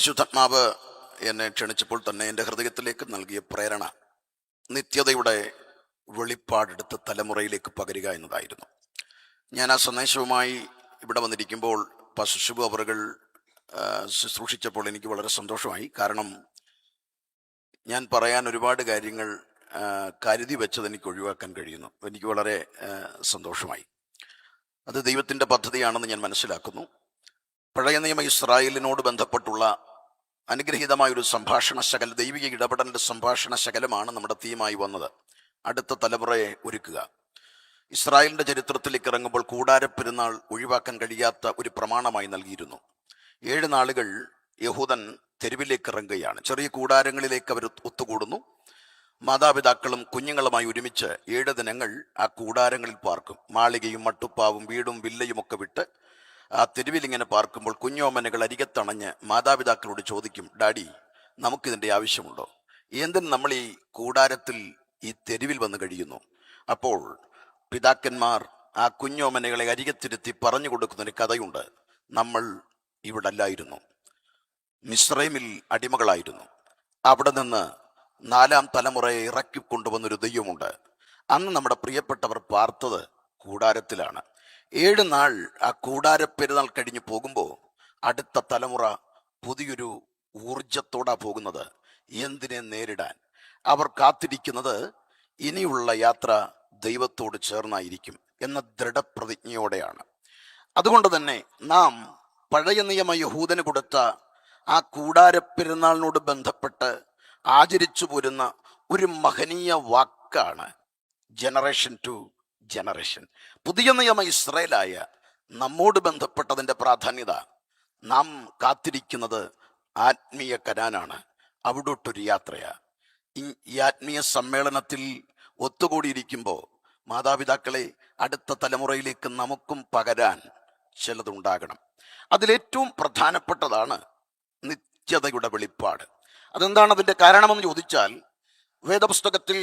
പരിശുദ്ധാത്മാവ് എന്നെ ക്ഷണിച്ചപ്പോൾ തന്നെ എൻ്റെ ഹൃദയത്തിലേക്ക് നൽകിയ പ്രേരണ നിത്യതയുടെ വെളിപ്പാടെടുത്ത് തലമുറയിലേക്ക് പകരുക എന്നതായിരുന്നു. ഞാൻ ആ സന്ദേശവുമായി ഇവിടെ വന്നിരിക്കുമ്പോൾ ശുഭ അവറുകൾ ശുശ്രൂഷിച്ചപ്പോൾ എനിക്ക് വളരെ സന്തോഷമായി. കാരണം ഞാൻ പറയാൻ ഒരുപാട് കാര്യങ്ങൾ കരുതി വെച്ചത് എനിക്ക് ഒഴിവാക്കാൻ കഴിയുന്നു. എനിക്ക് വളരെ സന്തോഷമായി. അത് ദൈവത്തിൻ്റെ പദ്ധതിയാണെന്ന് ഞാൻ മനസ്സിലാക്കുന്നു. പഴയ നിയമ ഇസ്രായേലിനോട് ബന്ധപ്പെട്ടുള്ള അനുഗ്രഹീതമായൊരു സംഭാഷണ ശകലം, ദൈവിക ഇടപെടലിൻ്റെ സംഭാഷണ ശകലമാണ് നമ്മുടെ തീമായി വന്നത്. അടുത്ത തലമുറയെ ഒരുക്കുക. ഇസ്രായേലിൻ്റെ ചരിത്രത്തിലേക്ക് ഇറങ്ങുമ്പോൾ കൂടാരപ്പെരുന്നാൾ ഒഴിവാക്കാൻ കഴിയാത്ത ഒരു പ്രമാണമായി നൽകിയിരുന്നു. 7 നാളുകൾ യഹൂദൻ തെരുവിലേക്ക് ഇറങ്ങുകയാണ്. ചെറിയ കൂടാരങ്ങളിലേക്ക് അവർ ഒത്തുകൂടുന്നു. മാതാപിതാക്കളും കുഞ്ഞുങ്ങളുമായി ഒരുമിച്ച് 7 ദിനങ്ങൾ ആ കൂടാരങ്ങളിൽ പാർക്കും. മാളികയും മട്ടുപ്പാവും വീടും വില്ലയും ഒക്കെ വിട്ട് ആ തെരുവിൽ ഇങ്ങനെ പാർക്കുമ്പോൾ കുഞ്ഞോമനകൾ അരികത്തണഞ്ഞ് മാതാപിതാക്കളോട് ചോദിക്കും, ഡാഡി, നമുക്കിതിൻ്റെ ആവശ്യമുണ്ടോ? എന്തിന് നമ്മൾ ഈ കൂടാരത്തിൽ ഈ തെരുവിൽ വന്ന് കഴിയുന്നു? അപ്പോൾ പിതാക്കന്മാർ ആ കുഞ്ഞോമനകളെ അരികത്തിരുത്തി പറഞ്ഞു കൊടുക്കുന്നൊരു കഥയുണ്ട്. നമ്മൾ ഇവിടെ അല്ലായിരുന്നു, മിസ്രൈമിൽ അടിമകളായിരുന്നു. അവിടെ നിന്ന് 4ാം തലമുറയെ ഇറക്കിക്കൊണ്ടുവന്നൊരു ദൈവമുണ്ട്. അന്ന് നമ്മുടെ പ്രിയപ്പെട്ടവർ പാർത്തത് കൂടാരത്തിലാണ്. 7 നാൾ ആ കൂടാര പെരുന്നാൾ കഴിഞ്ഞ് പോകുമ്പോൾ അടുത്ത തലമുറ പുതിയൊരു ഊർജത്തോടാ പോകുന്നത്. എന്തിനെ നേരിടാൻ അവർ കാത്തിരിക്കുന്നത് ഇനിയുള്ള യാത്ര ദൈവത്തോട് ചേർന്നായിരിക്കും എന്ന ദൃഢപ്രതിജ്ഞയോടെയാണ്. അതുകൊണ്ട് തന്നെ നാം പഴയ നിയമ യഹൂദന് കൊടുത്ത ആ കൂടാര പെരുന്നാളിനോട് ബന്ധപ്പെട്ട് ആചരിച്ചു പോരുന്ന ഒരു മഹനീയ വാക്കാണ് ജനറേഷൻ ടു ജനറേഷൻ. പുതിയ നിയമ ഇസ്രായേലായ നമ്മോട് ബന്ധപ്പെട്ടതിൻ്റെ പ്രാധാന്യത. നാം കാത്തിരിക്കുന്നത് ആത്മീയ കനാനാണ്. അവിടോട്ടൊരു യാത്രയാ. ഈ ആത്മീയ സമ്മേളനത്തിൽ ഒത്തുകൂടിയിരിക്കുമ്പോൾ മാതാപിതാക്കളെ അടുത്ത തലമുറയിലേക്ക് നമുക്കും പകരാൻ ചിലതുണ്ടാകണം. അതിലേറ്റവും പ്രധാനപ്പെട്ടതാണ് നിത്യതയുടെ വെളിപ്പാട്. അതെന്താണ് അതിൻ്റെ കാരണമെന്ന് ചോദിച്ചാൽ, വേദപുസ്തകത്തിൽ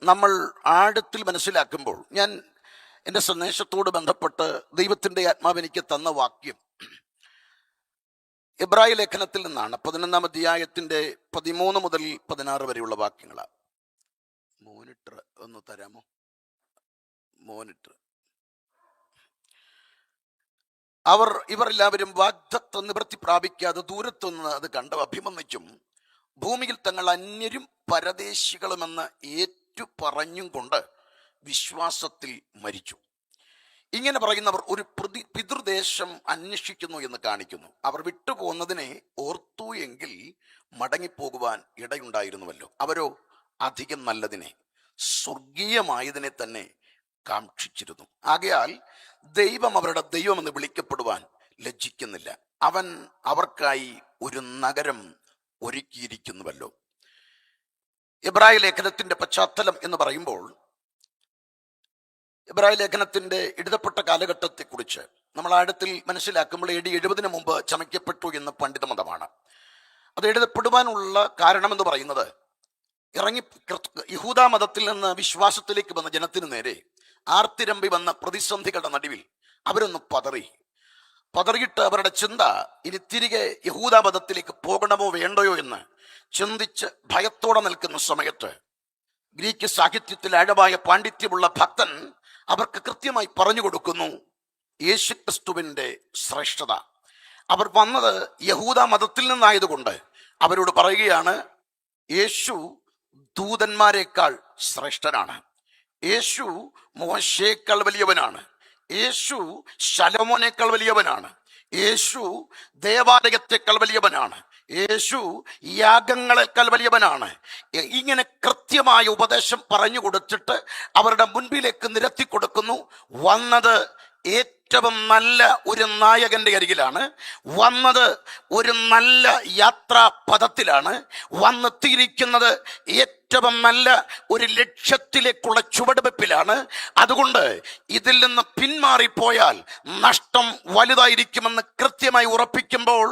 നമ്മൾ ആഴത്തിൽ മനസ്സിലാക്കുമ്പോൾ, ഞാൻ എൻ്റെ സന്ദേശത്തോട് ബന്ധപ്പെട്ട് ദൈവത്തിൻ്റെ ആത്മാവ് എനിക്ക് തന്ന വാക്യം എബ്രായ ലേഖനത്തിൽ നിന്നാണ്. 11-ാം അധ്യായത്തിൻ്റെ 13 മുതൽ 16 വരെയുള്ള വാക്യങ്ങളാണ്. മോണിറ്റർ ഒന്ന് തരാമോ? മോണിറ്റർ. ഇവർ എല്ലാവരും വാഗ്ദത്ത നിവൃത്തി പ്രാപിക്കാതെ ദൂരത്തുനിന്ന് അത് കണ്ട് അഭിമന്ദിച്ചും ഭൂമിയിൽ തങ്ങൾ അന്യരും പരദേശികളുമെന്ന് പറഞ്ഞും കൊണ്ട് വിശ്വാസത്തിൽ മരിച്ചു. ഇങ്ങനെ പറയുന്നവർ ഒരു പിതൃദേശം അന്വേഷിക്കുന്നു എന്ന് കാണിക്കുന്നു. അവർ വിട്ടുപോകുന്നതിനെ ഓർത്തു എങ്കിൽ മടങ്ങിപ്പോകുവാൻ ഇടയുണ്ടായിരുന്നുവല്ലോ. അവരോ അധികം നല്ലതിനെ, സ്വർഗീയമായതിനെ തന്നെ കാക്ഷിച്ചിരുന്നു. ആകയാൽ ദൈവം അവരുടെ ദൈവമെന്ന് വിളിക്കപ്പെടുവാൻ ലജ്ജിക്കുന്നില്ല. അവൻ അവർക്കായി ഒരു നഗരം ഒരുക്കിയിരിക്കുന്നുവല്ലോ. എബ്രായ ലേഖനത്തിന്റെ പശ്ചാത്തലം എന്ന് പറയുമ്പോൾ, എബ്രായ ലേഖനത്തിന്റെ എഴുതപ്പെട്ട കാലഘട്ടത്തെക്കുറിച്ച് നമ്മൾ ആഴത്തിൽ മനസ്സിലാക്കുമ്പോൾ AD 70 മുമ്പ് ചമയ്ക്കപ്പെട്ടു എന്ന പണ്ഡിതമതമാണ്. അത് എഴുതപ്പെടുവാനുള്ള കാരണമെന്ന് പറയുന്നത്, യഹൂദ മതത്തിൽ നിന്ന് വിശ്വാസത്തിലേക്ക് വന്ന ജനത്തിനു നേരെ ആർത്തിരമ്പി വന്ന പ്രതിസന്ധികളുടെ നടുവിൽ അവരൊന്ന് പതറിയിട്ട് അവരുടെ ചിന്ത ഇനി തിരികെ യഹൂദ മതത്തിലേക്ക് പോകണമോ വേണ്ടയോ എന്ന് ചിന്തിച്ച് ഭയത്തോടെ നിൽക്കുന്ന സമയത്ത് ഗ്രീക്ക് സാഹിത്യത്തിൽ ആഴമായ പാണ്ഡിത്യമുള്ള ഭക്തൻ അവർക്ക് കൃത്യമായി പറഞ്ഞു കൊടുക്കുന്നു യേശുക്രിസ്തുവിൻ്റെ ശ്രേഷ്ഠത. അവർ വന്നത് യഹൂദ മതത്തിൽ നിന്നായതുകൊണ്ട് അവരോട് പറയുകയാണ്, യേശു ദൂതന്മാരെക്കാൾ ശ്രേഷ്ഠനാണ്, യേശു മോശേക്കാൾ വലിയവനാണ്, യേശു ശലോമോനേക്കാൾ വലിയവനാണ്, യേശു ദേവാലയത്തെക്കാൾ വലിയവനാണ്, യേശു യാഗങ്ങളെക്കാൾ വലിയവനാണ്. ഇങ്ങനെ കൃത്യമായ ഉപദേശം പറഞ്ഞു കൊടുത്തിട്ട് അവരുടെ മുൻപിലേക്ക് നിരത്തി കൊടുക്കുന്നു. വന്നത് ഏറ്റവും നല്ല ഒരു നായകന്റെ അരികിലാണ്, വന്നത് ഒരു നല്ല യാത്രാ പദത്തിലാണ്, വന്നെത്തിയിരിക്കുന്നത് ഏറ്റവും നല്ല ഒരു ലക്ഷ്യത്തിലേക്കുള്ള ചുവടുവെപ്പിലാണ്. അതുകൊണ്ട് ഇതിൽ നിന്ന് പിന്മാറിപ്പോയാൽ നഷ്ടം വലുതായിരിക്കുമെന്ന് കൃത്യമായി ഉറപ്പിക്കുമ്പോൾ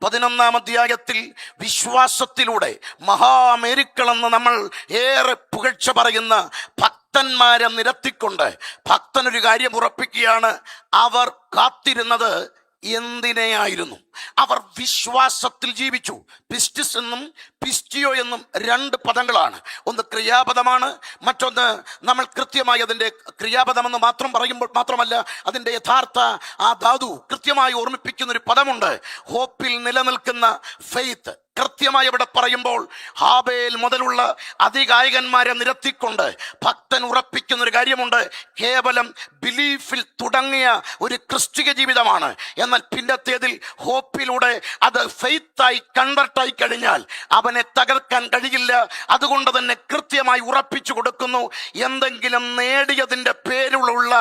11-ാം അധ്യായത്തിൽ വിശ്വാസത്തിലൂടെ മഹാമേരുക്കളെന്ന് നമ്മൾ ഏറെ പുകഴ്ച പറയുന്ന ഭക്തന്മാരെ നിരത്തിക്കൊണ്ട് ഭക്തനൊരു കാര്യം ഉറപ്പിക്കുകയാണ്, അവർ കാത്തിരുന്നത് എന്തിനെയായിരുന്നു? അവർ വിശ്വാസത്തിൽ ജീവിച്ചു. പിസ്റ്റിസ് എന്നും പിസ്റ്റിയോ എന്നും രണ്ട് പദങ്ങളാണ്. ഒന്ന് ക്രിയാപദമാണ്, മറ്റൊന്ന് നമ്മൾ കൃത്യമായി അതിൻ്റെ ക്രിയാപദമെന്ന് മാത്രമല്ല അതിൻ്റെ യഥാർത്ഥ ആ ധാതു കൃത്യമായി ഓർമ്മിപ്പിക്കുന്ന ഒരു പദമുണ്ട്. ഹോപ്പിൽ നിലനിൽക്കുന്ന ഫെയ്ത്ത്. കൃത്യമായി ഇവിടെ പറയുമ്പോൾ ഹാബേൽ മുതലുള്ള അതികായകന്മാരെ നിരത്തിക്കൊണ്ട് ഭക്തൻ ഉറപ്പിക്കുന്ന ഒരു കാര്യമുണ്ട്: കേവലം ബിലീഫിൽ തുടങ്ങിയ ഒരു ക്രിസ്തീയ ജീവിതമാണ്. എന്നാൽ പിന്നത്തേതിൽ ഹോപ്പിലൂടെ അത് ഫെയ്ത്തായി കൺവെർട്ടായി കഴിഞ്ഞാൽ അവനെ തകർക്കാൻ കഴിയില്ല. അതുകൊണ്ട് തന്നെ കൃത്യമായി ഉറപ്പിച്ചു കൊടുക്കുന്നു, എന്തെങ്കിലും നേടിയതിൻ്റെ പേരിലുള്ള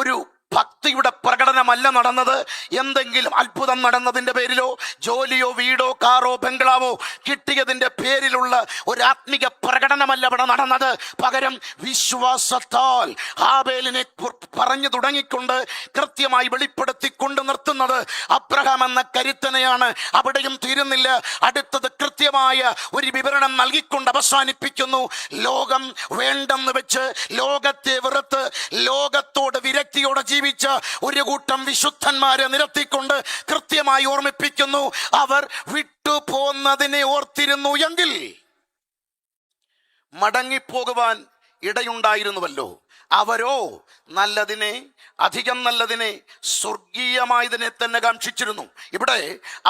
ഒരു ഭക്തിയുടെ പ്രകടനമല്ല നടന്നത്. എന്തെങ്കിലും അത്ഭുതം നടന്നതിൻ്റെ പേരിലോ ജോലിയോ വീടോ കാറോ ബംഗ്ലാവോ കിട്ടിയതിൻ്റെ പേരിലുള്ള ഒരു ആത്മിക പ്രകടനമല്ല അവിടെ നടന്നത്. പകരം വിശ്വാസത്താൽ ഹാബേലിനെ പറഞ്ഞു തുടങ്ങിക്കൊണ്ട് കൃത്യമായി വെളിപ്പെടുത്തിക്കൊണ്ട് നിർത്തുന്നത് അബ്രഹാം എന്ന കരുത്തനെയാണ്. അവിടെയും തീരുന്നില്ല. അടുത്തത് കൃത്യമായ ഒരു വിവരണം നൽകിക്കൊണ്ട് അവസാനിപ്പിക്കുന്നു. ലോകം വേണ്ടെന്ന് വെച്ച് ലോകത്തെ വെറുത്ത് ലോകത്തോട് വിരക്തിയോടെ ജീവിച്ച ഒരു കൂട്ടം വിശുദ്ധന്മാരെ നിരത്തിക്കൊണ്ട് കൃത്യമായി ഓർമ്മിപ്പിക്കുന്നു: അവർ വിട്ടുപോന്നതിനെ ഓർത്തിരുന്നു എങ്കിൽ മടങ്ങിപ്പോകുവാൻ ഇടയുണ്ടായിരുന്നുവല്ലോ. അവരോ നല്ലതിനെ, അധികം നല്ലതിനെ, സ്വർഗീയമായതിനെ തന്നെ കാക്ഷിച്ചിരുന്നു. ഇവിടെ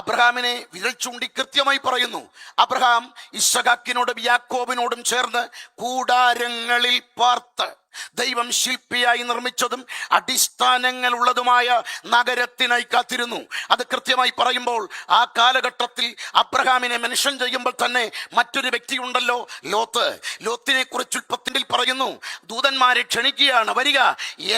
അബ്രഹാമിനെ വിരൽ ചൂണ്ടി കൃത്യമായി പറയുന്നു: അബ്രഹാം ഇസ്ഹാക്കിനോടും യാക്കോബിനോടും ചേർന്ന് കൂടാരങ്ങളിൽ പാർത്ത് ദൈവം ശില്പിയായി നിർമ്മിച്ചതും അടിസ്ഥാനങ്ങൾ ഉള്ളതുമായ നഗരത്തിനായി കാത്തിരുന്നു. അത് കൃത്യമായി പറയുമ്പോൾ ആ കാലഘട്ടത്തിൽ അബ്രഹാമിനെ മെൻഷൻ ചെയ്യുമ്പോൾ തന്നെ മറ്റൊരു വ്യക്തിയുണ്ടല്ലോ, ലോത്ത്. ലോത്തിനെ കുറിച്ച് ഉൽപ്പത്തിയിൽ പറയുന്നു: ദൂതന്മാരെ ക്ഷണിക്കുകയാണ്, വരിക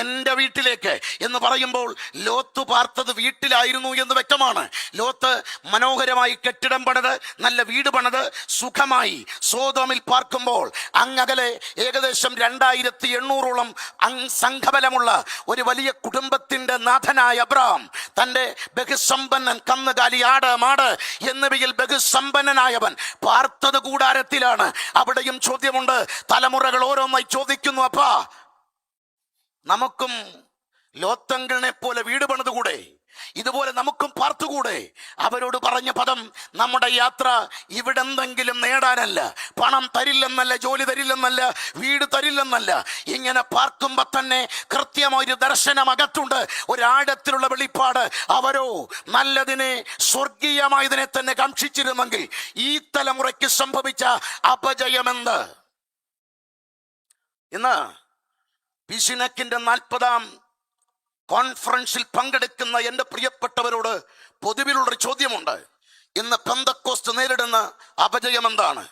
എൻ്റെ വീട്ടിലേക്ക് എന്ന് പറയുമ്പോൾ ലോത്ത് പാർത്തത് വീട്ടിലായിരുന്നു എന്ന് വ്യക്തമാണ്. ലോത്ത് മനോഹരമായി കെട്ടിടം പണിത് നല്ല വീട് പണിത് സുഖമായി സോദോമിൽ പാർക്കുമ്പോൾ അങ്ങകലെ ഏകദേശം 2800ഓളം സംഘബലമുള്ള ഒരു വലിയ കുടുംബത്തിന്റെ നാഥനായ അബ്രഹാം, തൻ്റെ ബഹുസമ്പന്നൻ, കന്നുകാലി, ആട്, മാട് എന്നിവയിൽ ബഹുസമ്പന്നനായവൻ പാർത്തത് കൂടാരത്തിലാണ്. അവിടെയും ചോദ്യമുണ്ട്. തലമുറകൾ ഓരോന്നായി ചോദിക്കുന്നു: അപ്പാ, നമുക്കും ലോത്തങ്കിളിനെ പോലെ വീട് പണിതുകൂടെ? ഇതുപോലെ നമുക്കും പാർത്തുകൂടെ? അവരോട് പറഞ്ഞ പദം: നമ്മുടെ യാത്ര ഇവിടെ എന്തെങ്കിലും നേടാനല്ല, പണം തരില്ലെന്നല്ല, ജോലി തരില്ലെന്നല്ല, വീട് തരില്ലെന്നല്ല. ഇങ്ങനെ പാർക്കുമ്പോ തന്നെ കൃത്യമായൊരു ദർശനം അകത്തുണ്ട്, ഒരാഴത്തിലുള്ള വെളിപ്പാട്. അവരോ നല്ലതിനെ, സ്വർഗീയമായതിനെ തന്നെ കാക്ഷിച്ചിരുന്നെങ്കിൽ ഈ തലമുറയ്ക്ക് സംഭവിച്ച അപജയമെന്ത്? ഇന്ന് പിശുനക്കിന്റെ 40ാം കോൺഫറൻസിൽ പങ്കെടുക്കുന്ന എൻ്റെ പ്രിയപ്പെട്ടവരോട് പൊതുവിലുള്ളൊരു ചോദ്യമുണ്ട്: ഇന്ന് പെന്തക്കോസ്ത് നേരിടുന്ന അപജയം എന്താണ്?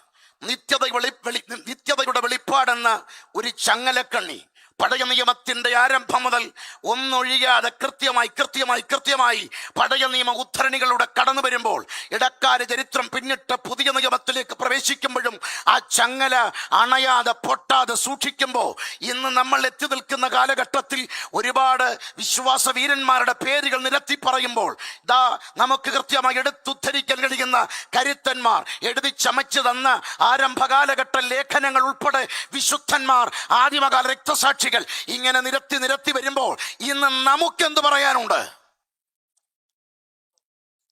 നിത്യതയുടെ വെളിപ്പാടെന്ന ഒരു ചങ്ങലക്കണ്ണി പഴയ നിയമത്തിന്റെ ആരംഭം മുതൽ ഒന്നൊഴിയാതെ കൃത്യമായി പഴയ നിയമ ഉദ്ധരണികളുടെ കടന്നു വരുമ്പോൾ ഇടക്കാല ചരിത്രം പിന്നിട്ട് പുതിയ നിയമത്തിലേക്ക് പ്രവേശിക്കുമ്പോഴും ആ ചങ്ങല അണയാതെ പൊട്ടാതെ സൂക്ഷിക്കുമ്പോൾ ഇന്ന് നമ്മൾ എത്തി നിൽക്കുന്ന കാലഘട്ടത്തിൽ ഒരുപാട് വിശ്വാസ വീരന്മാരുടെ പേരുകൾ നിരത്തി പറയുമ്പോൾ ദാ നമുക്ക് കൃത്യമായി എടുത്തുദ്ധരിക്കാൻ കഴിയുന്ന കരുത്തന്മാർ, എഴുതി ചമച്ചു തന്ന ആരംഭകാലഘട്ട ലേഖനങ്ങൾ ഉൾപ്പെടെ വിശുദ്ധന്മാർ, ആദിമകാല രക്തസാക്ഷി, ഇങ്ങനെ നിരത്തി വരുമ്പോൾ ഇന്ന് നമുക്കെന്ത് പറയാനുണ്ട്?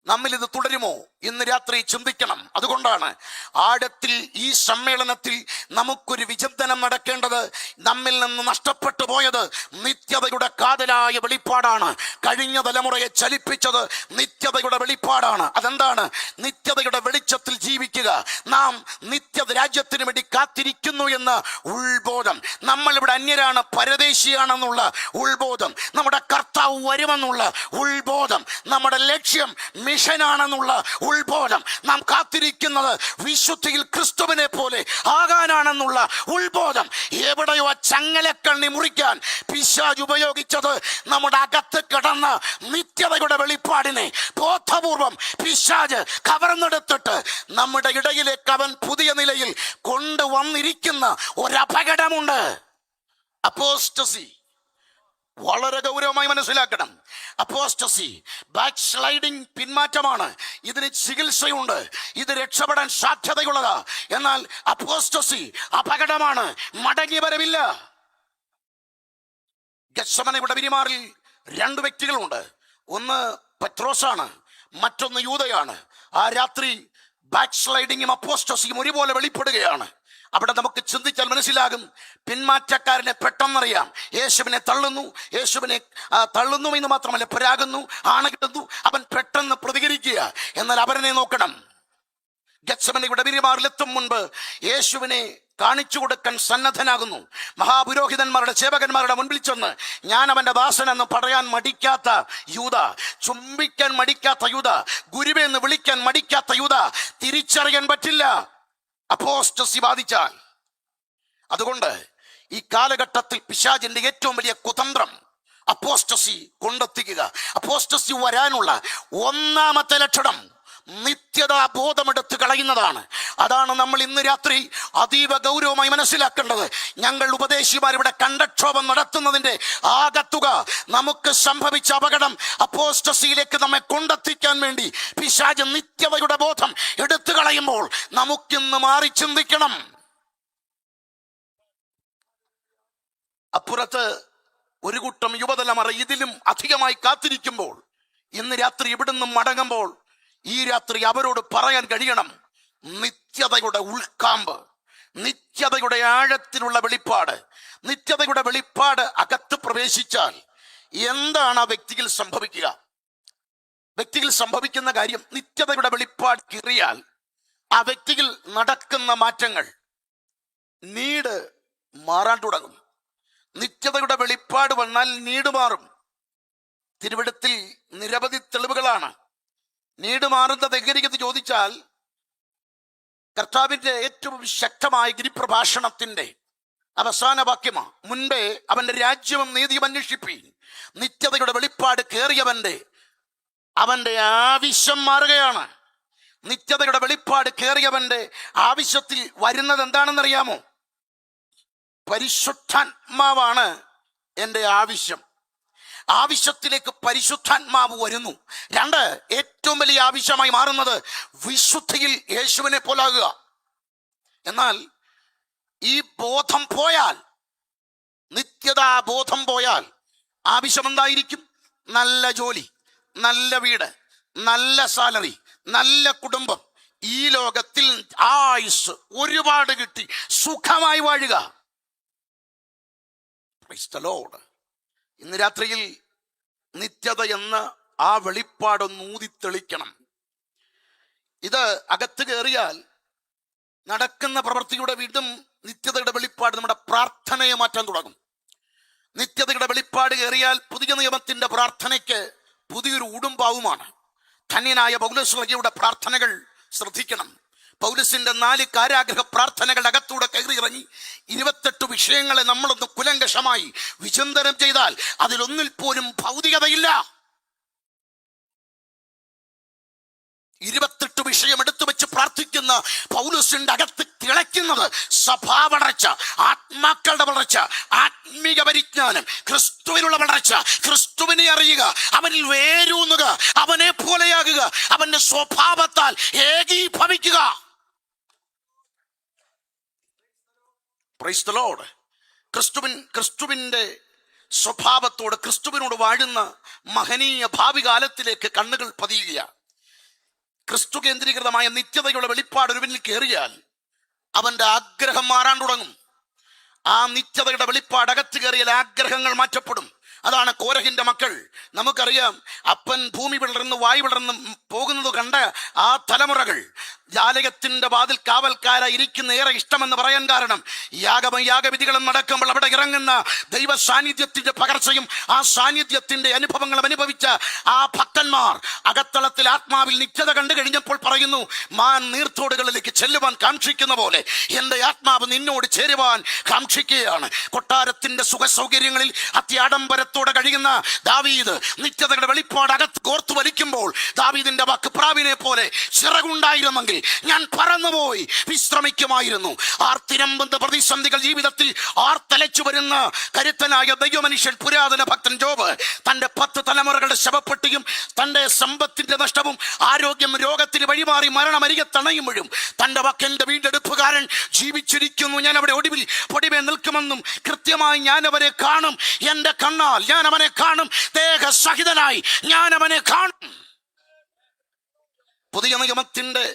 നമ്മിൽ ഇത് തുടരുമോ? ഇന്ന് രാത്രി ചിന്തിക്കണം. അതുകൊണ്ടാണ് ആഴത്തിൽ ഈ സമ്മേളനത്തിൽ നമുക്കൊരു വിചിന്തനം നടക്കേണ്ടത്. നമ്മിൽ നിന്ന് നഷ്ടപ്പെട്ടു പോയത് നിത്യതയുടെ കാതലായ വെളിപ്പാടാണ്. കഴിഞ്ഞ തലമുറയെ ചലിപ്പിച്ചത് നിത്യതയുടെ വെളിപ്പാടാണ്. അതെന്താണ്? നിത്യതയുടെ വെളിച്ചത്തിൽ ജീവിക്കുക. നാം നിത്യത രാജ്യത്തിന് വേണ്ടി കാത്തിരിക്കുന്നു എന്ന ഉൾബോധം, നമ്മളിവിടെ അന്യരാണ്, പരദേശിയാണെന്നുള്ള ഉൾബോധം, നമ്മുടെ കർത്താവ് വരുമെന്നുള്ള ഉൾബോധം, നമ്മുടെ ലക്ഷ്യം മിഷനാണെന്നുള്ള ഉൾബോധം, നാം കാത്തിരിക്കുന്നത് വിശുദ്ധിയിൽ ക്രിസ്തുവിനെ പോലെ ആകാനാണെന്നുള്ള ഉൾബോധം. എവിടെയോ ചങ്ങലക്കണ്ണി മുറിക്കാൻ പിശാച് ഉപയോഗിച്ചത് നമ്മുടെ അകത്ത് കിടന്ന നിത്യതയുടെ വെളിപ്പാടിനെ ബോധപൂർവം പിശാച് കവർന്നെടുത്തിട്ട് നമ്മുടെ ഇടയിലേക്ക് അവൻ പുതിയ നിലയിൽ കൊണ്ടുവന്നിരിക്കുന്ന ഒരപകടമുണ്ട്. അപ്പോസ്റ്റസി വളരെ ഗൗരവമായി മനസ്സിലാക്കണം. അപ്പോസ്റ്റസി, ബാക്ക് സ്ലൈഡിങ്, പിന്മാറ്റമാണ്. ഇതിന് ചികിത്സയുണ്ട്, ഇത് രക്ഷപ്പെടാൻ സാധ്യതയുള്ളതാ. എന്നാൽ അപ്പോസ്റ്റസി അപകടമാണ്, മടങ്ങി വരവില്ല. ഗെത്സമനയുടെ പിരിമാറിൽ 2 വ്യക്തികളുണ്ട്. ഒന്ന് പത്രോസാണ്, മറ്റൊന്ന് യൂദയാണ്. ആ രാത്രി ബാക്ക് സ്ലൈഡിങ്ങും അപ്പോസ്റ്റസിയും ഒരുപോലെ വെളിപ്പെടുകയാണ്. അവിടെ നമുക്ക് ചിന്തിച്ചാൽ മനസ്സിലാകും, പിന്മാറ്റക്കാരനെ പെട്ടെന്നറിയാം. യേശുവിനെ തള്ളുന്നു എന്ന് മാത്രമല്ല, പരാകുന്നു, ആണകിട്ടുന്നു. അവൻ പെട്ടെന്ന് പ്രതികരിക്കുക. എന്നാൽ അവരനെ നോക്കണം. ഗെത്സമനിയുടെ വിരിമാറിലെത്തും മുൻപ് യേശുവിനെ കാണിച്ചു കൊടുക്കാൻ സന്നദ്ധനാകുന്നു. മഹാപുരോഹിതന്മാരുടെ സേവകന്മാരുടെ മുൻപിൽ ചെന്ന്, ഞാൻ അവന്റെ ദാസനെന്ന് പറയാൻ മടിക്കാത്ത യൂദ, ചുംബിക്കാൻ മടിക്കാത്ത യൂദ, ഗുരുവേ എന്ന് വിളിക്കാൻ മടിക്കാത്ത യൂദ, തിരിച്ചറിയാൻ പറ്റില്ല അപ്പോസ്റ്റസി ബാധിച്ചാൽ. അതുകൊണ്ട് ഈ കാലഘട്ടത്തിൽ പിശാചിന്റെ ഏറ്റവും വലിയ കുതന്ത്രം അപ്പോസ്റ്റസി കൊണ്ടെത്തിക്കുക. അപ്പോസ്റ്റസി വരാനുള്ള ഒന്നാമത്തെ ലക്ഷണം നിത്യതാ ബോധമെടുത്ത് കളയുന്നതാണ്. അതാണ് നമ്മൾ ഇന്ന് രാത്രി അതീവ ഗൗരവമായി മനസ്സിലാക്കേണ്ടത്. ഞങ്ങൾ ഉപദേശിമാർ ഇവിടെ കണ്ടക്ഷോഭം നടത്തുന്നതിന്റെ ആകത്തുക നമുക്ക് സംഭവിച്ച അപകടം അപ്പോസ്റ്റസിയിലേക്ക് നമ്മെ കൊണ്ടെത്തിക്കാൻ വേണ്ടി പിശാച് നിത്യതയുടെ ബോധം എടുത്തു കളയുമ്പോൾ നമുക്കിന്ന് മാറി ചിന്തിക്കണം. അപ്പുറത്ത് ഒരു കൂട്ടം യുവതലമുറ ഇതിലും അധികമായി കാത്തിരിക്കുമ്പോൾ, ഇന്ന് രാത്രി ഇവിടുന്ന് മടങ്ങുമ്പോൾ ഈ രാത്രി അവരോട് പറയാൻ കഴിയണം, നിത്യതയുടെ ഉൾക്കാമ്പ്, നിത്യതയുടെ ആഴത്തിലുള്ള വെളിപ്പാട്, നിത്യതയുടെ വെളിപ്പാട് അകത്ത് പ്രവേശിച്ചാൽ എന്താണ് ആ വ്യക്തിയിൽ സംഭവിക്കുക? വ്യക്തിയിൽ സംഭവിക്കുന്ന കാര്യം, നിത്യതയുടെ വെളിപ്പാട് കീറിയാൽ ആ വ്യക്തിയിൽ നടക്കുന്ന മാറ്റങ്ങൾ, നീട് മാറാൻ തുടങ്ങും. നിത്യതയുടെ വെളിപ്പാട് വന്നാൽ നീട് മാറും. തിരുവെടുത്തിൽ നിരവധി തെളിവുകളാണ്. നീട് മാറുന്നത് എങ്ങനെയെന്ന് ചോദിച്ചാൽ, കർത്താവിന്റെ ഏറ്റവും ശക്തമായ ഗിരിപ്രഭാഷണത്തിന്റെ അവസാന വാക്യമാണ്, മുൻപേ അവന്റെ രാജ്യവും നീതിയും അന്വേഷിപ്പീൻ. നിത്യതയുടെ വെളിപ്പാട് അവന്റെ ആവശ്യം മാറുകയാണ്. നിത്യതയുടെ വെളിപ്പാട് കയറിയവന്റെ ആവശ്യത്തിൽ വരുന്നത് എന്താണെന്നറിയാമോ? പരിശുദ്ധാത്മാവാണ് എൻ്റെ ആവശ്യം. ആവശ്യത്തിലേക്ക് പരിശുദ്ധാത്മാവ് വരുന്നു. രണ്ട്, ഏറ്റവും വലിയ ആവശ്യമായി മാറുന്നത് വിശുദ്ധിയിൽ യേശുവിനെ പോലാകുക. എന്നാൽ ഈ ബോധം പോയാൽ, നിത്യതാ ബോധം പോയാൽ ആവശ്യം എന്തായിരിക്കും? നല്ല ജോലി, നല്ല വീട്, നല്ല സാലറി, നല്ല കുടുംബം, ഈ ലോകത്തിൽ ആയുസ് ഒരുപാട് കിട്ടി സുഖമായി വാഴുക. Praise the lord. ഇന്ന് രാത്രിയിൽ നിത്യത എന്ന ആ വെളിപ്പാടൊന്ന് ഊതിത്തെളിക്കണം. ഇത് അകത്ത് കയറിയാൽ നടക്കുന്ന പ്രവൃത്തിയുടെ വീണ്ടും നിത്യതയുടെ വെളിപ്പാട് നമ്മുടെ പ്രാർത്ഥനയെ മാറ്റാൻ തുടങ്ങും. നിത്യതയുടെ വെളിപ്പാട് കയറിയാൽ പുതിയ നിയമത്തിന്റെ പ്രാർത്ഥനയ്ക്ക് പുതിയൊരു ഉടുമ്പാവുമാണ്. ധന്യനായ പൗലോസ്യുടെ പ്രാർത്ഥനകൾ ശ്രദ്ധിക്കണം. പൗലോസിന്റെ 4 കാരാഗ്രഹ പ്രാർത്ഥനകളുടെ അകത്തൂടെ കയറിയിറങ്ങി 28 വിഷയങ്ങളെ നമ്മളൊന്ന് കുലങ്കഷമായി വിചിന്തനം ചെയ്താൽ അതിലൊന്നിൽ പോലും ഭൗതികതയില്ല. 28 വിഷയം എടുത്തു വെച്ച് പ്രാർത്ഥിക്കുന്ന പൗലോസിന്റെ അകത്ത് തിളയ്ക്കുന്നത് സഭാ വളർച്ച, ആത്മാക്കളുടെ വളർച്ച, ആത്മീക പരിജ്ഞാനം, ക്രിസ്തുവിനുള്ള വളർച്ച, ക്രിസ്തുവിനെ അറിയുക, അവനിൽ വേരൂന്നുക, അവനെ പോലെയാകുക, അവന്റെ സ്വഭാവത്താൽ ഏകീഭവിക്കുക. Praise the lord. ക്രിസ്തുവിന്റെ സ്വഭാവത്തോട്, ക്രിസ്തുവിനോട് വാഴുന്ന മഹനീയ ഭാവി കാലത്തിലേക്ക് കണ്ണുകൾ പതിയുകയാണ്. ക്രിസ്തു കേന്ദ്രീകൃതമായ നിത്യതയുടെ വെളിപ്പാട് ഒരുവനിൽ കയറിയാൽ അവന്റെ ആഗ്രഹം മാറാൻ തുടങ്ങും. ആ നിത്യതയുടെ വെളിപ്പാട് അകത്ത് കയറിയാൽ ആഗ്രഹങ്ങൾ മാറ്റപ്പെടും. അതാണ് കോരഹിന്റെ മക്കൾ. നമുക്കറിയാം, അപ്പൻ ഭൂമി പിളർന്ന് വായു പിളർന്ന് പോകുന്നത് കണ്ട ആ തലമുറകൾ ജാലകത്തിന്റെ വാതിൽ കാവൽക്കാരായി ഇരിക്കുന്ന ഏറെ ഇഷ്ടമെന്ന് പറയാൻ കാരണം, യാഗവിധികളും നടക്കുമ്പോൾ അവിടെ ഇറങ്ങുന്ന ദൈവ സാന്നിധ്യത്തിന്റെ പകർച്ചയും ആ സാന്നിധ്യത്തിന്റെ അനുഭവങ്ങളും അനുഭവിച്ച ആ ഭക്തന്മാർ അകത്തളത്തിൽ ആത്മാവിൽ നിത്യത കണ്ടു കഴിഞ്ഞപ്പോൾ പറയുന്നു, മാൻ നീർത്തോടുകളിലേക്ക് ചെല്ലുവാൻ കാക്ഷിക്കുന്ന പോലെ എൻ്റെ ആത്മാവ് നിന്നോട് ചേരുവാൻ കാക്ഷിക്കുകയാണ്. കൊട്ടാരത്തിന്റെ സുഖ സൗകര്യങ്ങളിൽ അത്യാഡംബരത്തോടെ കഴിയുന്ന ദാവീദ് നിത്യതയുടെ വെളിപ്പാട് അകത്ത് കോർത്തു വലിക്കുമ്പോൾ, ദാവീദിന്റെ വാക്ക് പ്രാവിനെ പോലെ ചിറകുണ്ടായിരുന്നെങ്കിൽ ഞാൻ പറന്നുപോയി വിശ്രമിക്കുമായിരുന്നു. ആർത്തിരമ്പുന്ന പ്രതിസന്ധികൾ ജീവിതത്തിൽ ആർത്തലച്ചു വരുന്ന കരുത്തനായ ദൈവമനുഷ്യൻ പുരാതന ഭക്തൻ ജോബ് തന്റെ 10 തലമുറകളുടെ ശവപ്പെട്ടിയും തന്റെ സമ്പത്തിന്റെ നഷ്ടവും ആരോഗ്യം രോഗത്തിന് വഴിമാറി മരണമരികത്തണയുമ്പോഴും തന്റെ വക്കന്റെ വീണ്ടെടുപ്പുകാരൻ ജീവിച്ചിരിക്കുന്നു, ഞാൻ അവിടെ ഒടുവിൽ പൊടിമേ നിൽക്കുമെന്നും കൃത്യമായി ഞാൻ അവനെ കാണും, എന്റെ കണ്ണാൽ ഞാൻ അവനെ കാണും, ദേഹസഹിതനായി ഞാൻ അവനെ കാണും. പുതിയ നിയമത്തിന്റെ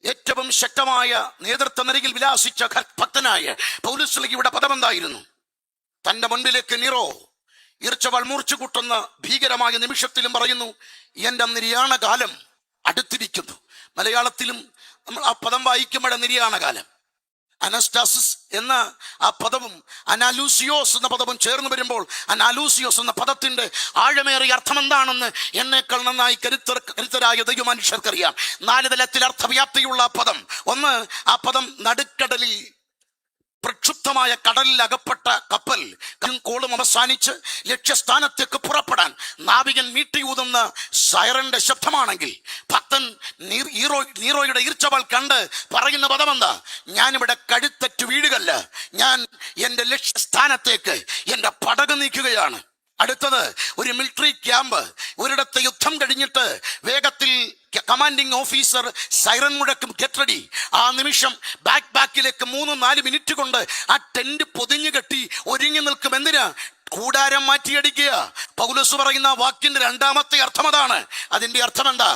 ഏറ്റവും ശക്തമായ നേതൃത്വ നിരയിൽ വിലാസിച്ച ഭക്തനായ പൗലോസ്ലിയുടെ പദമെന്തായിരുന്നു? തന്റെ മുൻപിലേക്ക് നീറോ ഈർച്ചവാൾ മൂർച്ചു കൂട്ടുന്ന ഭീകരമായ നിമിഷത്തിലും പറയുന്നു, എന്റെ നിര്യാണകാലം അടുത്തിരിക്കുന്നു. മലയാളത്തിലും നമ്മൾ ആ പദം വായിക്കുമ്പോൾ നിര്യാണകാലം, അനസ്റ്റാസിസ് എന്ന ആ പദവും അനാലൂസിയോസ് എന്ന പദവും ചേർന്ന് വരുമ്പോൾ അനാലൂസിയോസ് എന്ന പദത്തിന്റെ ആഴമേറിയ അർത്ഥം എന്താണെന്ന് എന്നേക്കാൾ നന്നായി കരുത്തരായ ദൈവമനുഷ്യർക്കറിയാം. 4 തലത്തിൽ അർത്ഥവ്യാപ്തിയുള്ള പദം. ഒന്ന്, ആ പദം നടുക്കടലിൽ പ്രക്ഷുബ്ധമായ കടലിൽ അകപ്പെട്ട കപ്പൽ കോളും അവസാനിച്ച് ലക്ഷ്യസ്ഥാനത്തേക്ക് പുറപ്പെടാൻ നാവികൻ മീട്ടിയൂതുന്ന സൈറന്റെ ശബ്ദമാണെങ്കിൽ ഭക്തൻ നീറോയുടെ ഈർച്ചവാൾ കണ്ട് പറയുന്ന പദമെന്താ? ഞാനിവിടെ കഴുത്തറ്റു വീഴുകല്ല, ഞാൻ എൻ്റെ ലക്ഷ്യസ്ഥാനത്തേക്ക് എൻ്റെ പടക് നീക്കുകയാണ്. അടുത്തത്, ഒരു മിലിറ്ററി ക്യാമ്പ്, ഒരിടത്ത് യുദ്ധം കഴിഞ്ഞിട്ട് വേഗത്തിൽ കമാൻഡിംഗ് ഓഫീസർ സൈറൻ മുഴക്കും, ഗെറ്റ് റെഡി. ആ നിമിഷം ബാക്കിലേക്ക് 3-4 മിനിറ്റ് കൊണ്ട് ആ ടെന്റ് പൊതിഞ്ഞു കെട്ടി ഒരുങ്ങി നിൽക്കും. എന്തിനാ? കൂടാരം മാറ്റിയടിക്കുക. പൗലോസ് പറയുന്ന വാക്കിന്റെ 2ാമത്തെ അർത്ഥം അതാണ്. അതിന്റെ അർത്ഥം എന്താ?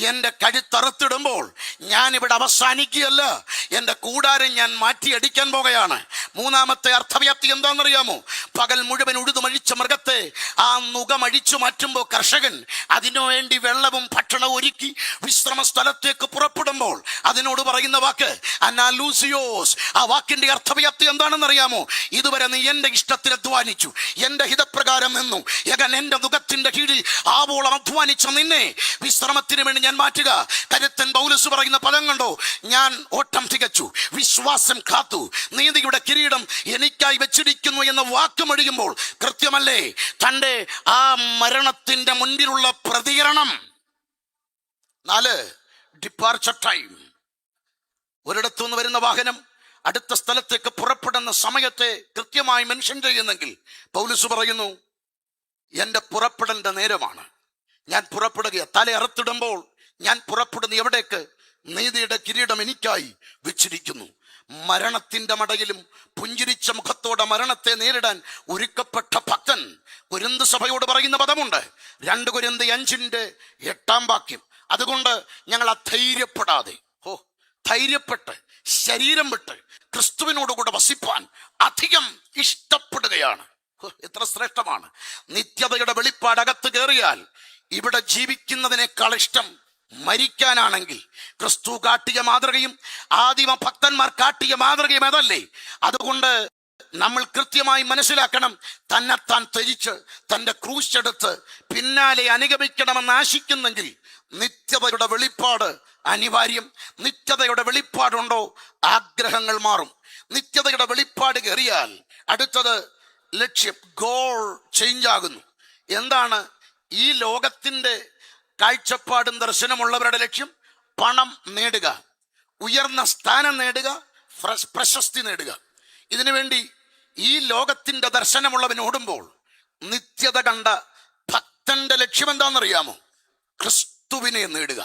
എന്റെ കഴുത്തറുത്തിടുമ്പോൾ ഞാൻ ഇവിടെ അവസാനിക്കുകയല്ല, എന്റെ കൂടാരം ഞാൻ മാറ്റിയടിക്കാൻ പോകുകയാണ്. 3ാമത്തെ അർത്ഥവ്യാപ്തി എന്താണെന്നറിയാമോ? പകൽ മുഴുവൻ ഉഴുതുമഴിച്ച മൃഗത്തെ ആ നുകമഴിച്ചു മാറ്റുമ്പോൾ കർഷകൻ അതിനുവേണ്ടി വെള്ളവും ഭക്ഷണവും ഒരുക്കി വിശ്രമ സ്ഥലത്തേക്ക് പുറപ്പെടുമ്പോൾ അതിനോട് പറയുന്ന വാക്ക് അനാലൂസിയോസ്. ആ വാക്കിന്റെ അർത്ഥവ്യാപ്തി എന്താണെന്നറിയാമോ? ഇതുവരെ നീ എന്റെ ഇഷ്ടത്തിൽ അധ്വാനിച്ചു, എന്റെ ഹിതപ്രകാരം നിന്നു, എന്റെ മുഖത്തിന്റെ കീഴിൽ ആവോളം അധ്വാനിച്ച നിന്നെ വിശ്രമത്തിന് വേണ്ടി ഞാൻ മാറ്റുക. കരുത്തൻ പൗലോസ് പറയുന്ന പദം കണ്ടോ? ഞാൻ ഓട്ടം തികച്ചു, വിശ്വാസം കാത്തു, നീതിയുടെ കിരീടം എനിക്കായി വെച്ചിരിക്കുന്നു എന്ന വാക്ക് മൊഴിയുമ്പോൾ കൃത്യമല്ലേ തന്റെ ആ മരണത്തിന്റെ മുൻപിലുള്ള പ്രതികരണം. 4, ഡിപ്പാർച്ചർ ടൈം. ഒരിടത്തുനിന്ന് വരുന്ന വാഹനം അടുത്ത സ്ഥലത്തേക്ക് പുറപ്പെടുന്ന സമയത്തെ കൃത്യമായി മെൻഷൻ ചെയ്യുന്നെങ്കിൽ പൗലോസ് പറയുന്നു, എന്റെ പുറപ്പെടേണ്ട നേരമാണ്, ഞാൻ പുറപ്പെടുക. തല അറുത്തിടുമ്പോൾ ഞാൻ പുറപ്പെടുന്ന എവിടേക്ക്? നീതിയുടെ കിരീടം എനിക്കായി വെച്ചിരിക്കുന്നു. മരണത്തിന്റെ മടയിലും പുഞ്ചിരിച്ച മുഖത്തോടെ മരണത്തെ നേരിടാൻ ഒരുക്കപ്പെട്ട ഭക്തൻ കൊരിന്ത് സഭയോട് പറയുന്ന പദമുണ്ട്, 2 കൊരിന്ത് 5:8 വാക്യം. അതുകൊണ്ട് ഞങ്ങൾ അധൈര്യപ്പെടാതെ, ധൈര്യപ്പെട്ട് ശരീരം വിട്ട് ക്രിസ്തുവിനോടുകൂടെ വസിപ്പാൻ അധികം ഇഷ്ടപ്പെടുകയാണ്. എത്ര ശ്രേഷ്ഠമാണ്! നിത്യതയുടെ വെളിപ്പാട് അകത്ത് കയറിയാൽ ഇവിടെ ജീവിക്കുന്നതിനേക്കാൾ ഇഷ്ടം മരിക്കാനാണെങ്കിൽ ക്രിസ്തു കാട്ടിയ മാതൃകയും ആദിമ ഭക്തന്മാർ കാട്ടിയ മാതൃകയും അതല്ലേ? അതുകൊണ്ട് നമ്മൾ കൃത്യമായി മനസ്സിലാക്കണം, തന്നെത്താൻ ത്യജിച്ച് തൻ്റെ ക്രൂശ് എടുത്ത് പിന്നാലെ അനുഗമിക്കണമെന്ന് ആശിക്കുന്നെങ്കിൽ നിത്യതയുടെ വെളിപ്പാട് അനിവാര്യം. നിത്യതയുടെ വെളിപ്പാടുണ്ടോ, ആഗ്രഹങ്ങൾ മാറും. നിത്യതയുടെ വെളിപ്പാട് കയറിയാൽ അടുത്തത് ലക്ഷ്യം, ഗോൾ ചേഞ്ച് ആകുന്നു. എന്താണ് ഈ ലോകത്തിന്റെ കാഴ്ചപ്പാടും ദർശനമുള്ളവരുടെ ലക്ഷ്യം? പണം നേടുക, ഉയർന്ന സ്ഥാനം നേടുക, പ്രശസ്തി നേടുക. ഇതിനുവേണ്ടി ഈ ലോകത്തിന്റെ ദർശനമുള്ളവൻ ഓടുമ്പോൾ നിത്യത കണ്ട ഭക്തന്റെ ലക്ഷ്യം എന്താണെന്നറിയാമോ? ക്രിസ്തുവിനെ നേടുക.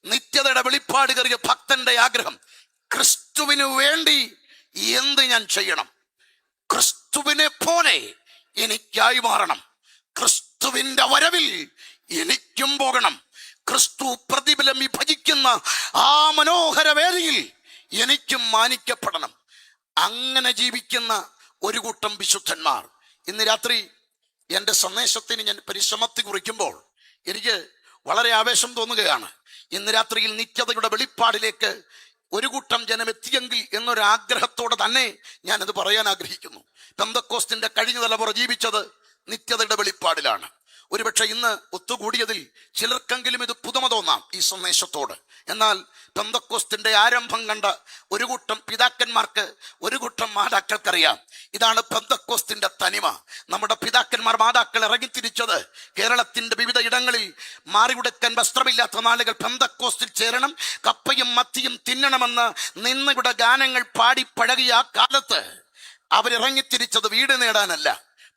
നിത്യതയുടെ വെളിപ്പാട് കയറിയ ഭക്തന്റെ ആഗ്രഹം, ക്രിസ്തുവിന് വേണ്ടി എന്ത് ഞാൻ ചെയ്യണം, ക്രിസ്തുവിനെ പോലെ എനിക്കായി മാറണം, ക്രിസ്തുവിന്റെ വരവിൽ എനിക്കും പോകണം, ക്രിസ്തു പ്രതിഫലം വിഭജിക്കുന്ന ആ മനോഹര വേദിയിൽ എനിക്കും മാനിക്കപ്പെടണം. അങ്ങനെ ജീവിക്കുന്ന ഒരു കൂട്ടം വിശുദ്ധന്മാർ. ഇന്ന് രാത്രി എൻ്റെ സന്ദേശത്തിന് ഞാൻ പരിശ്രമത്തിൽ കുറിക്കുമ്പോൾ എനിക്ക് വളരെ ആവേശം തോന്നുകയാണ്. ഇന്ന് രാത്രിയിൽ നിത്യതയുടെ വെളിപ്പാടിലേക്ക് ഒരു കൂട്ടം ജനം എത്തിയെങ്കിൽ എന്നൊരാഗ്രഹത്തോടെ തന്നെ ഞാനത് പറയാൻ ആഗ്രഹിക്കുന്നു. പെന്തക്കോസ്തിന്റെ കഴിഞ്ഞ തലമുറ ജീവിച്ചത് നിത്യതയുടെ വെളിപ്പാടിലാണ്. ഒരുപക്ഷെ ഇന്ന് ഒത്തുകൂടിയതിൽ ചിലർക്കെങ്കിലും ഇത് പുതുമ തോന്നാം ഈ സന്ദേശത്തോട്. എന്നാൽ പെന്തക്കോസ്തിന്റെ ആരംഭം കണ്ട ഒരു കൂട്ടം പിതാക്കന്മാർക്ക്, ഒരു കൂട്ടം മാതാക്കൾക്കറിയാം. ഇതാണ് പെന്തക്കോസ്തിന്റെ തനിമ. നമ്മുടെ പിതാക്കന്മാർ മാതാക്കൾ ഇറങ്ങിത്തിരിച്ചത് കേരളത്തിന്റെ വിവിധ ഇടങ്ങളിൽ മാറിയുടുക്കാൻ വസ്ത്രമില്ലാത്ത നാളുകൾ പെന്തക്കോസ്തിൽ ചേരണം, കപ്പയും മത്തിയും തിന്നണമെന്ന് നിന്നുകൂടെ ഗാനങ്ങൾ പാടി പഴകിയ ആ കാലത്ത് അവരിറങ്ങിത്തിരിച്ചത് വീട് നേടാനല്ല,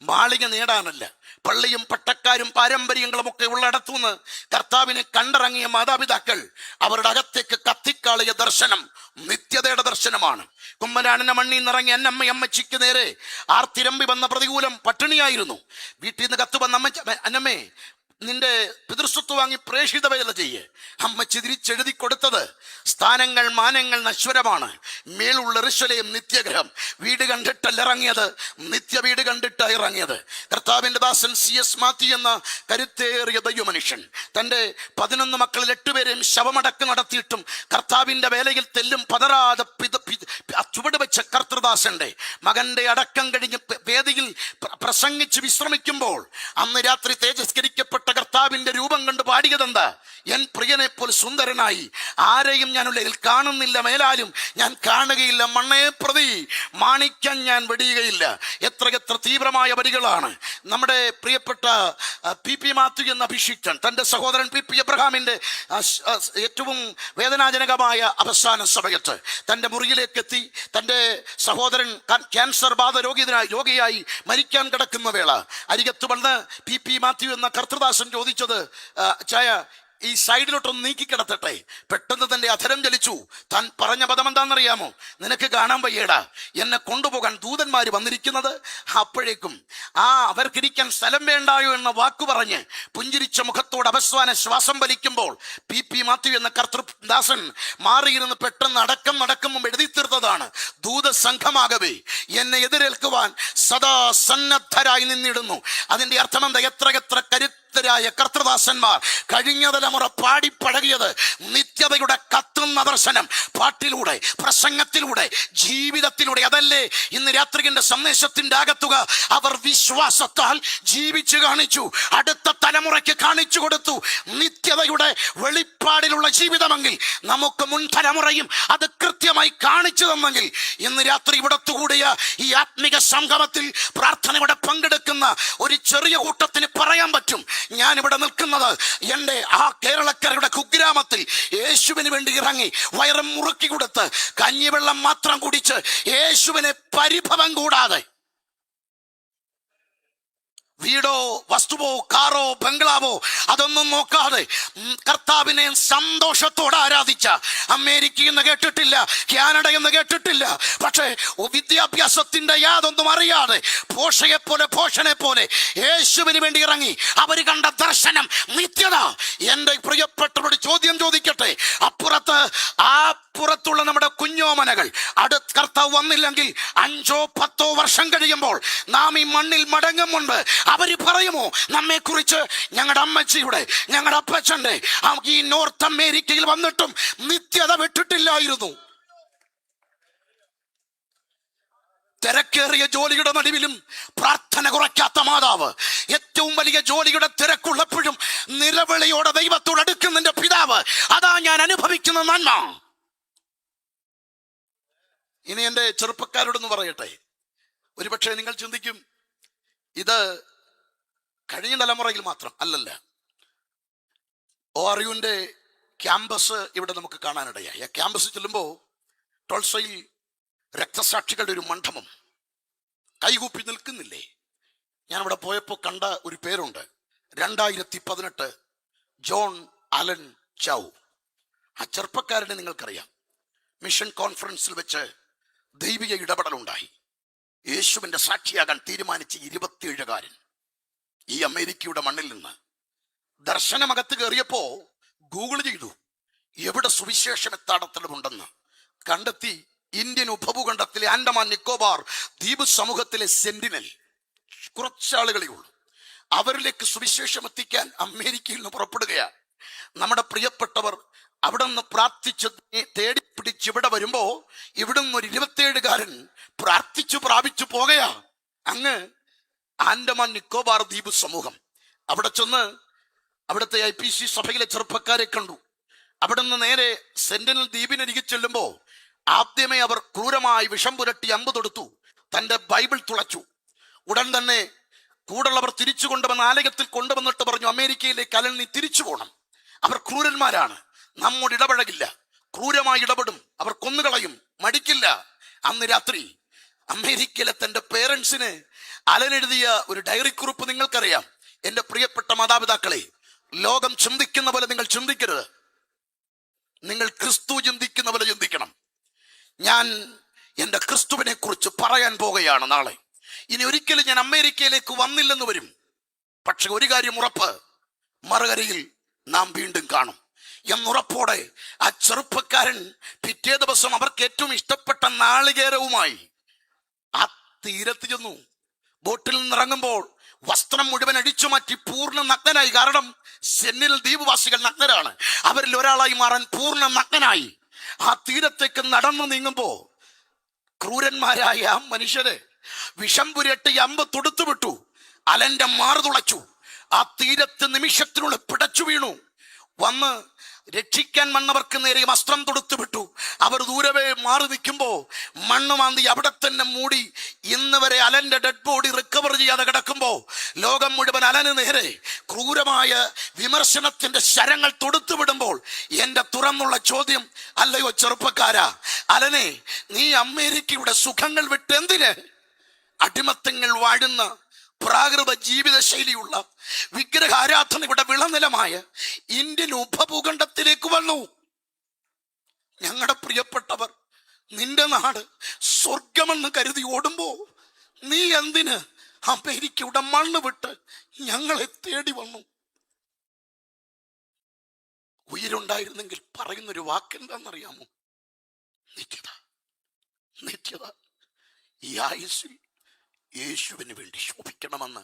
മാളിക നേടാനല്ല, പള്ളിയും പട്ടക്കാരും പാരമ്പര്യങ്ങളും ഒക്കെ ഉള്ളടത്തുനിന്ന് കർത്താവിനെ കണ്ടിറങ്ങിയ മാതാപിതാക്കൾ അവരുടെ അകത്തേക്ക് കത്തിക്കാളിയ ദർശനം നിത്യതയുടെ ദർശനമാണ്. കുമ്മനാടിന്റെ മണ്ണിൽ നിന്നിറങ്ങി അന്നമ്മയമ്മച്ചിക്ക് നേരെ ആർത്തിരമ്പി വന്ന പ്രതികൂലം പട്ടിണിയായിരുന്നു. വീട്ടിൽ നിന്ന് കത്ത് വന്ന അന്നമ്മേ, നിന്റെ പിതൃസ്വത്ത് വാങ്ങി പ്രേക്ഷിത വേല ചെയ്യേ. അമ്മ തിരിച്ചെഴുതി കൊടുത്തത് സ്ഥാനങ്ങൾ മാനങ്ങൾ നശ്വരമാണ്, മേലുള്ള യെരൂശലേം നിത്യഗ്രഹം. വീട് കണ്ടിട്ടല്ല ഇറങ്ങിയത്, നിത്യ വീട് കണ്ടിട്ടാ ഇറങ്ങിയത്. കർത്താവിന്റെ ദാസൻ CS മാത്യു എന്ന കരുത്തേറിയ ദൈവമനുഷ്യൻ തൻ്റെ 11 മക്കളിൽ 8 പേരെയും ശവമടക്ക് നടത്തിയിട്ടും കർത്താവിന്റെ വേലയിൽ തെല്ലും പതറാതെ ചുവട് വെച്ച കർത്തൃദാസന്റെ മകന്റെ അടക്കം കഴിഞ്ഞ് വേദിയിൽ പ്രസംഗിച്ച് വിശ്രമിക്കുമ്പോൾ അന്ന് രാത്രി തേജസ്കരിക്കപ്പെട്ട കർത്താവിന്റെ രൂപം കണ്ട് പാടിയതെന്താ? എൻ പ്രിയനെ പോലെ സുന്ദരനായി ആരെയും ഞാൻ ഉള്ളിൽ കാണുന്നില്ല, മേലാലും ഞാൻ കാണുകയില്ല, മണ്ണേ പ്രതി മാണിക്യം ഞാൻ വെടിയുകയില്ല. എത്ര തീവ്രമായ വരികളാണ്. നമ്മുടെ പ്രിയപ്പെട്ട PP മാത്യു എന്ന അഭിഷിക്തൻ തൻ്റെ സഹോദരൻ PP എബ്രഹാമിന്റെ ഏറ്റവും വേദനാജനകമായ അവസാന സമയത്ത് തൻ്റെ മുറിയിലേക്ക് എത്തി. തൻ്റെ സഹോദരൻ ക്യാൻസർ ബാധ രോഗിയായി മരിക്കാൻ കിടക്കുന്ന വേള അരികത്ത് വന്ന് PP മാത്യു എന്ന കർത്തൃദാസൻ ചോദിച്ചത്, ചായ ഈ സൈഡിലോട്ടൊന്ന് നീക്കി കിടത്തട്ടെ. പെട്ടെന്ന് തന്റെ അധരം ചലിച്ചു. താൻ പറഞ്ഞ പദം എന്താണെന്നറിയാമോ? നിനക്ക് കാണാൻ വയ്യേടാ, എന്നെ കൊണ്ടുപോകാൻ ദൂതന്മാര് വന്നിരിക്കുന്നത്. അപ്പോഴേക്കും അവർക്കിരിക്കാൻ സ്ഥലം വേണ്ടായോ എന്ന വാക്കു പറഞ്ഞ് പുഞ്ചിരിച്ച മുഖത്തോട് അവസാന ശ്വാസം വലിക്കുമ്പോൾ PP മാത്യു എന്ന കർത്തൃദാസൻ മാറിയിരുന്ന് പെട്ടെന്ന് അടക്കം നടക്കുമ്പോൾ എഴുതി തീർത്തതാണ്, ദൂതസംഘമാകവേ എന്നെ എതിരേൽക്കുവാൻ സദാ സന്നദ്ധരായി നിന്നിടുന്നു. അതിന്റെ അർത്ഥം എന്താ? എത്ര കരുത്തരായ കർത്തൃദാസന്മാർ കഴിഞ്ഞ തലമുറ പാടിപ്പഴകിയത് നിത്യതയുടെ കത്തുന്ന ദർശനം പാട്ടിലൂടെ, പ്രസംഗത്തിലൂടെ, ജീവിതത്തിലൂടെ. അതല്ലേ ഇന്ന് രാത്രിയുടെ സന്ദേശത്തിന്റെ ആകത്തുക. അവർ വിശ്വാസത്താൽ ജീവിച്ചു കാണിച്ചു, അടുത്ത തലമുറയ്ക്ക് കാണിച്ചു കൊടുത്തു നിത്യതയുടെ വെളിപ്പാടിലുള്ള ജീവിതമെങ്കിൽ നമുക്ക് മുൻ തലമുറയും അത് കൃത്യമായി കാണിച്ചു തന്നെങ്കിൽ ഇന്ന് രാത്രി ഇവിടത്തുകൂടിയ ഈ ആത്മിക സംഗമത്തിൽ പ്രാർത്ഥനയോടെ പങ്കെടുക്കുന്ന ഒരു ചെറിയ കൂട്ടത്തിന് പറയാൻ പറ്റും, ഞാനിവിടെ നിൽക്കുന്നത് എൻ്റെ കേരളക്കരയുടെ കുഗ്രാമത്തിൽ യേശുവിന് വേണ്ടി ഇറങ്ങി വയറും മുറുക്കി കൊടുത്ത് കഞ്ഞിവെള്ളം മാത്രം കുടിച്ച് യേശുവിനെ പരിഭവം കൂടാതെ വീടോ വസ്തുവോ കാറോ ബംഗ്ലാവോ അതൊന്നും നോക്കാതെ കർത്താവിനെ സന്തോഷത്തോടെ ആരാധിച്ച അമേരിക്ക എന്ന് കേട്ടിട്ടില്ല, കാനഡ എന്ന് കേട്ടിട്ടില്ല, പക്ഷേ വിദ്യാഭ്യാസത്തിന്റെ യാതൊന്നും അറിയാതെ പോഷനെ പോലെ യേശുവിന് വേണ്ടി ഇറങ്ങി അവർ കണ്ട ദർശനം നിത്യത. എൻ്റെ പ്രിയപ്പെട്ടവരോട് ചോദ്യം ചോദിക്കട്ടെ, അപ്പുറത്തുള്ള നമ്മുടെ കുഞ്ഞോമനകൾ കർത്താവ് വന്നില്ലെങ്കിൽ 5-10 വർഷം കഴിയുമ്പോൾ നാം ഈ മണ്ണിൽ മടങ്ങും മുൻപ് അവര് പറയുമോ നമ്മെ കുറിച്ച്? ഞങ്ങളുടെ അമ്മച്ചിയുടെ, ഞങ്ങളുടെ അപ്പച്ചന്റെ ഈ നോർത്ത് അമേരിക്കയിൽ വന്നിട്ടും നിത്യത വിട്ടിട്ടില്ലായിരുന്നു. തിരക്കേറിയ ജോലിയുടെ നടുവിലും പ്രാർത്ഥന കുറയ്ക്കാത്ത മാതാവ്, ഏറ്റവും വലിയ ജോലിയുടെ തിരക്കുള്ളപ്പോഴും നിലവിളിയോടെ ദൈവത്തോട് അടുക്കുന്നതിന്റെ പിതാവ്, അതാ ഞാൻ അനുഭവിക്കുന്ന നന്മ. ഇനി എൻ്റെ ചെറുപ്പക്കാരോടൊന്ന് പറയട്ടെ, ഒരുപക്ഷെ നിങ്ങൾ ചിന്തിക്കും ഇത് കഴിഞ്ഞ തലമുറയിൽ മാത്രം അല്ലല്ല. ORUവിന്റെ ക്യാമ്പസ് ഇവിടെ നമുക്ക് കാണാനിടയായി. ആ ക്യാമ്പസിൽ ചെല്ലുമ്പോൾ ടോൾസ്റ്റോയിൽ രക്തസാക്ഷികളുടെ ഒരു മണ്ഡപം കൈകൂപ്പി നിൽക്കുന്നില്ലേ? ഞാൻ അവിടെ പോയപ്പോൾ കണ്ട ഒരു പേരുണ്ട്, 2018 ജോൺ അലൻ ചൗ. ആ ചെറുപ്പക്കാരനെ നിങ്ങൾക്കറിയാം. മിഷൻ കോൺഫറൻസിൽ വെച്ച് ദൈവിക ഇടപെടലുണ്ടായി. യേശുവിന്റെ സാക്ഷിയാകാൻ തീരുമാനിച്ച 27കാരൻ ഈ അമേരിക്കയുടെ മണ്ണിൽ നിന്ന് ദർശനമകത്ത് കയറിയപ്പോ ഗൂഗിൾ ചെയ്തു എവിടെ സുവിശേഷം എത്താടത്തലുമുണ്ടെന്ന് കണ്ടെത്തി. ഇന്ത്യൻ ഉപഭൂഖണ്ഡത്തിലെ ആൻഡമാൻ നിക്കോബാർ ദ്വീപ് സമൂഹത്തിലെ സെന്റിനൽ കുറച്ചാളുകളേ ഉള്ളൂ. അവരിലേക്ക് സുവിശേഷം എത്തിക്കാൻ അമേരിക്കയിൽ നിന്ന് പുറപ്പെടുകയാണ്. നമ്മുടെ പ്രിയപ്പെട്ടവർ അവിടെ നിന്ന് പ്രാർത്ഥിച്ച് തേടി പിടിച്ച് ഇവിടെ വരുമ്പോ ഇവിടുന്ന് ഒരു 27കാരൻ പ്രാർത്ഥിച്ചു പ്രാപിച്ചു പോകയാ അങ്ങ് ആൻഡമാൻ നിക്കോബാർ ദ്വീപ് സമൂഹം. അവിടെ ചെന്ന് അവിടുത്തെ IPC സഭയിലെ ചെറുപ്പക്കാരെ കണ്ടു. അവിടെ നിന്ന് നേരെ സെന്റിനൽ ദ്വീപിനരികെ ചെല്ലുമ്പോ ആദ്യമേ അവർ ക്രൂരമായി വിഷം പുരട്ടി അമ്പ് തൊടുത്തു, തന്റെ ബൈബിൾ തുളച്ചു. ഉടൻ തന്നെ കൂടുള്ളവർ തിരിച്ചു കൊണ്ടുവന്ന് ആലയത്തിൽ കൊണ്ടുവന്നിട്ട് പറഞ്ഞു, അമേരിക്കയിലേക്ക് അലൻ നീ തിരിച്ചു പോകണം. അവർ ക്രൂരന്മാരാണ്, നമ്മോട് ഇടപഴകില്ല, ക്രൂരമായി ഇടപെടും, അവർ കൊന്നുകളയും, മടിക്കില്ല. അന്ന് രാത്രി അമേരിക്കയിലെ തന്റെ പേരൻസിന് അലൻ എഴുതിയ ഒരു ഡയറി കുറിപ്പ് നിങ്ങൾക്കറിയാം. എന്റെ പ്രിയപ്പെട്ട മാതാപിതാക്കളെ, ലോകം ചിന്തിക്കുന്ന പോലെ നിങ്ങൾ ചിന്തിക്കരുത്, നിങ്ങൾ ക്രിസ്തു ചിന്തിക്കുന്ന പോലെ ചിന്തിക്കണം. ഞാൻ എൻ്റെ ക്രിസ്തുവിനെ കുറിച്ച് പറയാൻ പോകുകയാണ് നാളെ. ഇനി ഒരിക്കലും ഞാൻ അമേരിക്കയിലേക്ക് വന്നില്ലെന്ന് വരും, പക്ഷെ ഒരു കാര്യം ഉറപ്പ്, മറുകരയിൽ നാം വീണ്ടും കാണും എന്നുറപ്പോടെ ആ ചെറുപ്പക്കാരൻ പിറ്റേ ദിവസം അവർക്ക് ഏറ്റവും ഇഷ്ടപ്പെട്ട നാളികേരവുമായി ആ തീരത്ത് ചെന്നു. ബോട്ടിൽ നിന്നിറങ്ങുമ്പോൾ വസ്ത്രം മുഴുവൻ അടിച്ചു മാറ്റി പൂർണ്ണ നഗ്നനായി. കാരണം സെന്നിൽ ദ്വീപവാസികൾ നഗ്നരാണ്, അവരിൽ ഒരാളായി മാറാൻ പൂർണ്ണ നഗ്നനായി ആ തീരത്തേക്ക് നടന്നു നീങ്ങുമ്പോ ക്രൂരന്മാരായ ആ മനുഷ്യര് വിഷം പുരട്ടി അമ്പ് തൊടുത്തു വിട്ടു. അലന്റെ മാറു തുളച്ചു. ആ തീരത്ത് നിമിഷത്തിനുള്ളിൽ പിടച്ചു വീണു. വന്ന് രക്ഷിക്കാൻ വന്നവർക്ക് നേരെ വസ്ത്രം തൊടുത്തു വിട്ടു. അവർ ദൂരവേ മാറി നിൽക്കുമ്പോ മണ്ണ് മാന്തി അവിടെ തന്നെ മൂടി. ഇന്ന് വരെ അലന്റെ ഡെഡ് ബോഡി റിക്കവർ ചെയ്യാതെ കിടക്കുമ്പോ ലോകം മുഴുവൻ അലന് നേരെ ക്രൂരമായ വിമർശനത്തിന്റെ ശരങ്ങൾ തൊടുത്തു വിടുമ്പോൾ എന്റെ തുറന്നുള്ള ചോദ്യം, അല്ലയോ ചെറുപ്പക്കാരാ, അലനെ നീ അമേരിക്കയുടെ സുഖങ്ങൾ വിട്ട് എന്തിന് അടിമത്തങ്ങൾ വാഴുന്ന പ്രാകൃത ജീവിത ശൈലിയുള്ള വിഗ്രഹാരാധനയുടെ വിളനിലമായ ഇന്ത്യൻ ഉപഭൂഖണ്ഡത്തിലേക്ക് വന്നു? ഞങ്ങളുടെ പ്രിയപ്പെട്ടവർ, നിന്റെ നാട് സ്വർഗമെന്ന് കരുതി ഓടുമ്പോ നീ എന്തിന് അമേരിക്കയുടെ മണ്ണ് വിട്ട് ഞങ്ങളെ തേടി വന്നു? ഉயிருണ്ടായിരുന്നെങ്കിൽ പറയുന്നൊരു വാക്കെന്താണെന്നറിയാമോ? നിത്യത. നിത്യത. ഈ ആയുസ്സിൽ യേശുവിന് വേണ്ടി ശോഭിക്കണമെന്ന്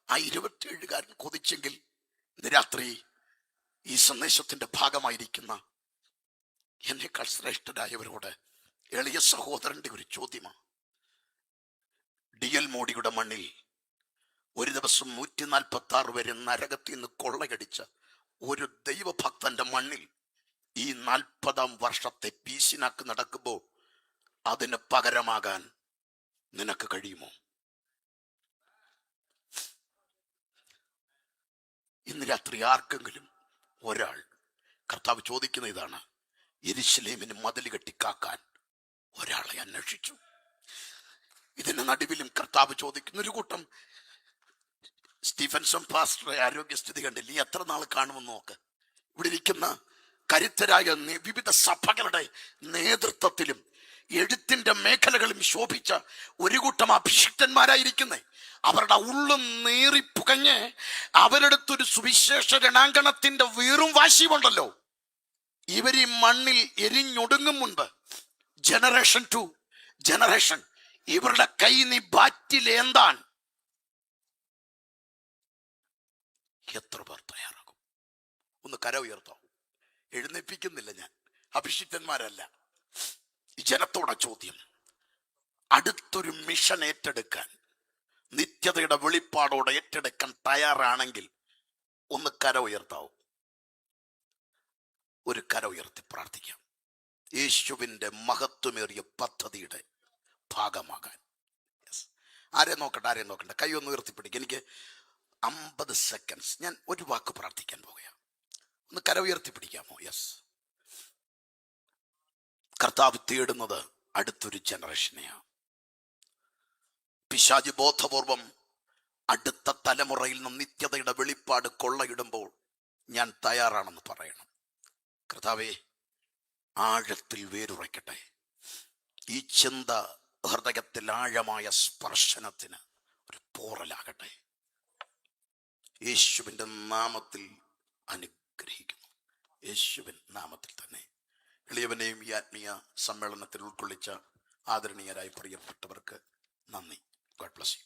ആ 27കാരൻ കൊതിച്ചെങ്കിൽ ഇന്ന് രാത്രി ഈ സന്ദേശത്തിന്റെ ഭാഗമായിരിക്കുന്ന എന്നേക്കാൾ ശ്രേഷ്ഠരായവരോട് എളിയ സഹോദരന്റെ ഒരു ചോദ്യമാണ്. DL മോഡിയുടെ മണ്ണിൽ ഒരു ദിവസം 146 വരെ നരകത്തിൽ നിന്ന് കൊള്ളയടിച്ച ഒരു ദൈവഭക്തന്റെ മണ്ണിൽ ഈ 40-ാം വർഷത്തെ പീശിനാക്ക് നടക്കുമ്പോൾ അതിന് പകരമാകാൻ നിനക്ക് കഴിയുമോ? ഇന്ന് രാത്രി ആർക്കെങ്കിലും ഒരാൾ, കർത്താവ് ചോദിക്കുന്ന ഇതാണ്, യെരൂശലേമിന് മതിൽ കെട്ടിക്കാക്കാൻ ഒരാളെ അന്വേഷിച്ചു. ഇതിന് നടുവിലും കർത്താവ് ചോദിക്കുന്ന ഒരു കൂട്ടം, സ്റ്റീഫൻസൺ പാസ്റ്ററെ ആരോഗ്യസ്ഥിതി കണ്ടില്ല, നീ എത്ര നാൾ കാണുമെന്ന് നോക്ക്. ഇവിടെ ഇരിക്കുന്ന കരുത്തരായ വിവിധ സഭകളുടെ നേതൃത്വത്തിലും എഴുത്തിന്റെ മേഖലകളും ശോഭിച്ച ഒരു കൂട്ടം അഭിഷിക്തന്മാരായിരിക്കുന്നേ. അവരുടെ ഉള്ളും നേറി പുകഞ്ഞ് അവരെടുത്തൊരു സുവിശേഷ രണാങ്കണത്തിന്റെ വീറും വാശിയുമുണ്ടല്ലോ. ഇവർ ഈ മണ്ണിൽ എരിഞ്ഞൊടുങ്ങും മുൻപ് ജനറേഷൻ ടു ജനറേഷൻ ഇവരുടെ കൈ നീ ബാറ്റിലേന്താൻ എത്ര പേർ തയ്യാറാകും? ഒന്ന് കര ഉയർത്തോ. എഴുന്നേൽപ്പിക്കുന്നില്ല ഞാൻ, അഭിഷിക്തന്മാരല്ല. ഈ ജനത്തോടെ ചോദ്യം, അടുത്തൊരു മിഷൻ ഏറ്റെടുക്കാൻ, നിത്യതയുടെ വെളിപ്പാടോടെ ഏറ്റെടുക്കാൻ തയ്യാറാണെങ്കിൽ ഒന്ന് കര ഉയർത്താവും. ഒരു കര ഉയർത്തി പ്രാർത്ഥിക്കാം, യേശുവിൻ്റെ മഹത്വമേറിയ പദ്ധതിയുടെ ഭാഗമാകാൻ. ആരെ നോക്കട്ടെ, കൈ ഒന്ന് ഉയർത്തിപ്പിടിക്കുക. എനിക്ക് 50 സെക്കൻഡ്സ് ഞാൻ ഒരു വാക്ക് പ്രാർത്ഥിക്കാൻ പോകുകയാണ്. ഒന്ന് കര ഉയർത്തിപ്പിടിക്കാമോ? യെസ്. കർത്താവ് തേടുന്നത് അടുത്തൊരു ജനറേഷനെയാണ്. പിശാച് ബോധപൂർവം അടുത്ത തലമുറയിൽ നിന്ന് നിത്യതയുടെ വെളിപ്പാട് കൊള്ളയിടുമ്പോൾ ഞാൻ തയ്യാറാണെന്ന് പറയണം. കർത്താവേ, ആഴത്തിൽ വേരുറയ്ക്കട്ടെ. ഈ ചിന്ത ഹൃദയത്തിൽ ആഴമായ സ്പർശനത്തിന് ഒരു പോറലാകട്ടെ. യേശുവിൻ്റെ നാമത്തിൽ അനുഗ്രഹിക്കുന്നു. യേശുവിൻ നാമത്തിൽ തന്നെ. എളിയവനെയും ഈ ആത്മീയ സമ്മേളനത്തിൽ ഉൾക്കൊള്ളിച്ച ആദരണീയരായി പ്രിയപ്പെട്ടവർക്ക് നന്ദി. God bless you.